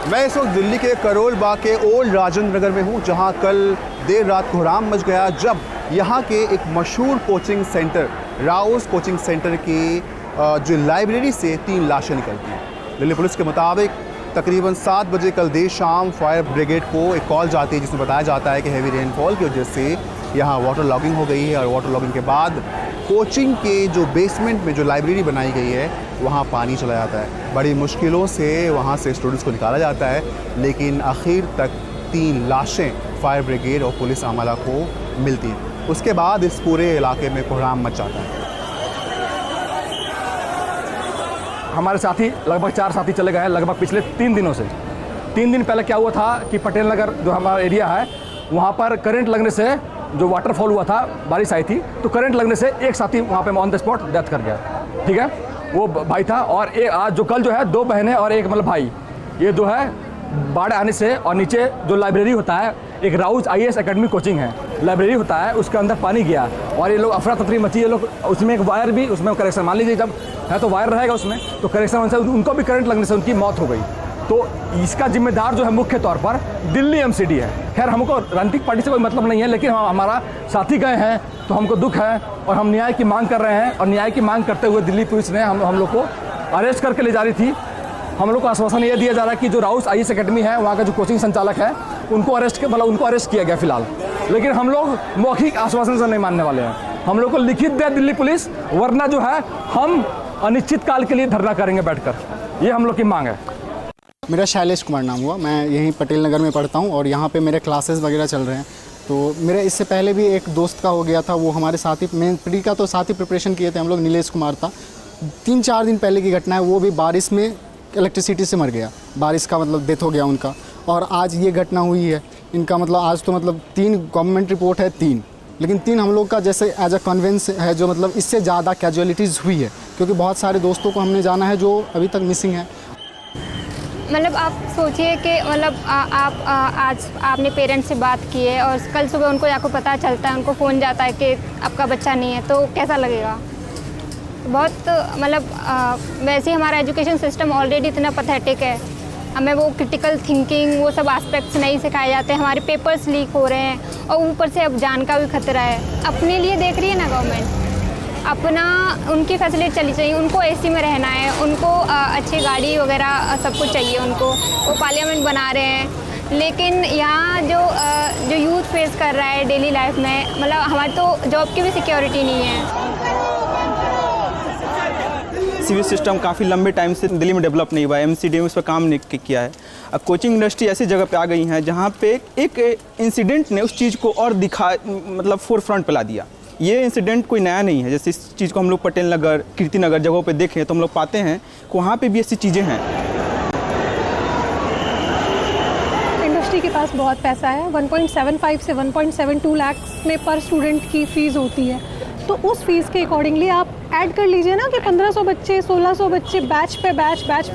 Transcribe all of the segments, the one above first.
मैं इस वक्त दिल्ली के करोल बाग के ओल्ड राजेंद्र नगर में हूँ, जहाँ कल देर रात कोहराम मच गया जब यहाँ के एक मशहूर coaching centre Rouse coaching centre की जो लाइब्रेरी से 3 लाशें निकलती हैं। दिल्ली पुलिस के मुताबिक तकरीबन 7 बजे कल देर शाम फायर ब्रिगेड को एक कॉल जाती है, जिसमें बताया जाता है कि हैवी रेनफॉल की वजह से यहाँ वाटर लॉगिंग हो गई है और वाटर लॉगिंग के बाद कोचिंग के जो बेसमेंट में जो लाइब्रेरी बनाई गई है वहाँ पानी चला जाता है। बड़ी मुश्किलों से वहाँ से स्टूडेंट्स को निकाला जाता है, लेकिन आखिर तक 3 लाशें फायर ब्रिगेड और पुलिस अमला को मिलती हैं। उसके बाद इस पूरे इलाके में कोहराम मच जाता है। हमारे साथी लगभग 4 साथी चले गए हैं लगभग पिछले 3 दिनों से। 3 दिन पहले क्या हुआ था कि पटेल नगर जो हमारा एरिया है वहाँ पर करंट लगने से जो वाटरफॉल हुआ था, बारिश आई थी तो करंट लगने से एक साथी वहाँ पे ऑन द स्पॉट डेथ कर गया। ठीक है, वो भाई था और आज जो कल जो है 2 बहनें और एक मतलब भाई, ये 2 है बाढ़ आने से। और नीचे जो लाइब्रेरी होता है, एक राउस IAS एकेडमी कोचिंग है, लाइब्रेरी होता है, उसके अंदर पानी गया और ये लोग अफरा तफरी मची। ये लोग उसमें एक वायर भी उसमें करेक्शन, मान लीजिए जब है तो वायर रहेगा उसमें तो करेक्शन से उनको भी करंट लगने से उनकी मौत हो गई। तो इसका जिम्मेदार जो है मुख्य तौर पर दिल्ली MCD है। खैर हमको राजनीतिक पार्टी से कोई मतलब नहीं है, लेकिन हमारा साथी गए हैं तो हमको दुख है और हम न्याय की मांग कर रहे हैं। और न्याय की मांग करते हुए दिल्ली पुलिस ने हम लोग को अरेस्ट करके ले जा रही थी। हम लोग को आश्वासन ये दिया जा रहा है कि जो राउस IAS एकेडमी है वहाँ का जो कोचिंग संचालक है उनको अरेस्ट किया गया फिलहाल, लेकिन हम लोग मौखिक आश्वासन से नहीं मानने वाले हैं। हम लोग को लिखित दे दिल्ली पुलिस, वरना जो है हम अनिश्चित काल के लिए धरना करेंगे बैठकर। ये हम लोग की मांग है। मेरा शैलेश कुमार नाम हुआ, मैं यहीं पटेल नगर में पढ़ता हूँ और यहाँ पे मेरे क्लासेस वगैरह चल रहे हैं। तो मेरे इससे पहले भी एक दोस्त का हो गया था, वो हमारे साथ ही मेन प्री का तो साथ ही प्रिपरेशन किए थे हम लोग, नीलेश कुमार था। 3-4 दिन पहले की घटना है, वो भी बारिश में इलेक्ट्रिसिटी से मर गया, बारिश का मतलब डेथ हो गया उनका। और आज ये घटना हुई है इनका, मतलब आज तो मतलब 3 गवर्नमेंट रिपोर्ट है 3, लेकिन 3 हम लोग का जैसे एज अ कन्वेंस है, जो मतलब इससे ज़्यादा कैजुअलिटीज़ हुई है, क्योंकि बहुत सारे दोस्तों को हमने जाना है जो अभी तक मिसिंग है। मतलब आप सोचिए कि मतलब आज आपने पेरेंट्स से बात की है और कल सुबह उनको आपको पता चलता है, उनको फ़ोन जाता है कि आपका बच्चा नहीं है, तो कैसा लगेगा? बहुत मतलब वैसे ही हमारा एजुकेशन सिस्टम ऑलरेडी इतना पैथेटिक है, हमें वो क्रिटिकल थिंकिंग वो सब एस्पेक्ट्स नहीं सिखाए जाते हैं, हमारे पेपर्स लीक हो रहे हैं और ऊपर से अब जान का भी खतरा है। अपने लिए देख रही है ना गवर्नमेंट, अपना उनकी फैसिलिटी चली चाहिए, उनको AC में रहना है, उनको अच्छी गाड़ी वगैरह सब कुछ चाहिए उनको, वो पार्लियामेंट बना रहे हैं। लेकिन यहाँ जो यूथ फेस कर रहा है डेली लाइफ में, मतलब हमारी तो जॉब की भी सिक्योरिटी नहीं है। सिविल सिस्टम काफ़ी लंबे टाइम से दिल्ली में डेवलप नहीं हुआ है, MCD में उस पर काम नहीं किया है। अब कोचिंग इंडस्ट्री ऐसी जगह पे आ गई है जहाँ पे एक इंसिडेंट ने उस चीज़ को और मतलब फोर फ्रंट पे ला दिया। ये इंसिडेंट कोई नया नहीं है, जैसे इस चीज़ को हम लोग पटेल नगर, कीर्ति नगर जगहों पे देखें तो हम लोग पाते हैं कि वहाँ पे भी ऐसी चीज़ें हैं। इंडस्ट्री के पास बहुत पैसा है, 1.75 से 1.72 लाख में पर स्टूडेंट की फ़ीस होती है, तो उस फीस के अकॉर्डिंगली आप ऐड कर लीजिए ना कि 1500 बच्चे 1600 बच्चे बैच पे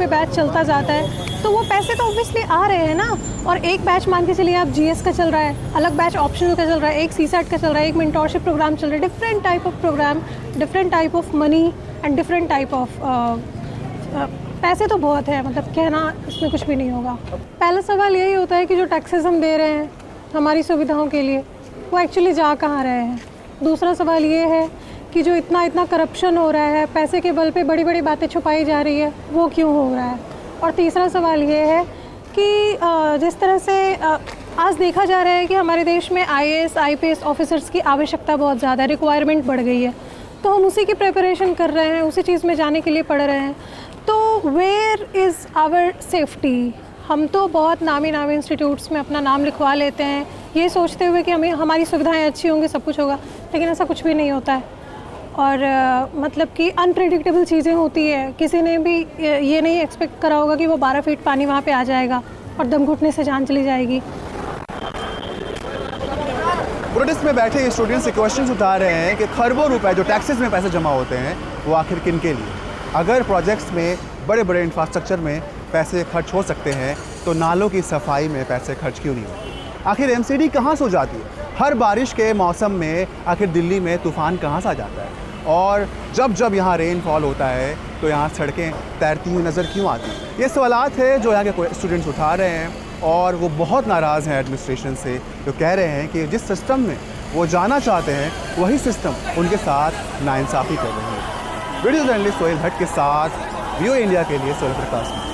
बैच चलता जाता है, तो वो पैसे तो ऑब्वियसली आ रहे हैं ना। और एक बैच मान के चलिए आप GS का चल रहा है, अलग बैच ऑप्शनल का चल रहा है, एक CSAT का चल रहा है, एक मेंटोरशिप प्रोग्राम चल रहा है, different type of program, different type of money and different type of पैसे तो बहुत है, मतलब कहना इसमें कुछ भी नहीं होगा। पहला सवाल यही होता है कि जो टैक्सेस हम दे रहे हैं हमारी सुविधाओं के लिए, वो एक्चुअली जा कहाँ रहे हैं। दूसरा सवाल ये है कि जो इतना करप्शन हो रहा है, पैसे के बल पे बड़ी बड़ी बातें छुपाई जा रही है, वो क्यों हो रहा है। और तीसरा सवाल ये है कि जिस तरह से आज देखा जा रहा है कि हमारे देश में IAS IPS ऑफिसर्स की आवश्यकता बहुत ज़्यादा है, रिक्वायरमेंट बढ़ गई है, तो हम उसी की प्रिपरेशन कर रहे हैं, उसी चीज़ में जाने के लिए पढ़ रहे हैं। तो वेयर इज़ आवर सेफ्टी? हम तो बहुत नामी इंस्टीट्यूट्स में अपना नाम लिखवा लेते हैं ये सोचते हुए कि हमारी सुविधाएं अच्छी होंगी, सब कुछ होगा, लेकिन ऐसा कुछ भी नहीं होता है। और मतलब कि अनप्रेडिक्टेबल चीज़ें होती है। किसी ने भी ये नहीं एक्सपेक्ट करा होगा कि वो 12 फीट पानी वहाँ पे आ जाएगा और दम घुटने से जान चली जाएगी। प्रोटेस्ट में बैठे स्टूडेंट्स से क्वेश्चंस उठा रहे हैं कि खरबों रुपए जो टैक्सेस में पैसे जमा होते हैं वो आखिर किन के लिए? अगर प्रोजेक्ट्स में बड़े इंफ्रास्ट्रक्चर में पैसे खर्च हो सकते हैं तो नालों की सफाई में पैसे खर्च क्यों नहीं होते? आखिर MCD कहाँ सो जाती है? हर बारिश के मौसम में आखिर दिल्ली में तूफ़ान कहाँ से आ जाता है? और जब यहाँ रेनफॉल होता है तो यहाँ सड़कें तैरती हुई नज़र क्यों आती? ये सवालात है जो यहाँ के स्टूडेंट्स उठा रहे हैं और वो बहुत नाराज़ हैं एडमिनिस्ट्रेशन से, जो कह रहे हैं कि जिस सिस्टम में वो जाना चाहते हैं वही सिस्टम उनके साथ नाइंसाफ़ी कर रहे हैं। वीडियो जर्नलिस्ट सोहेल भट्ट के साथ वीओ इंडिया के लिए सूर्य प्रकाश।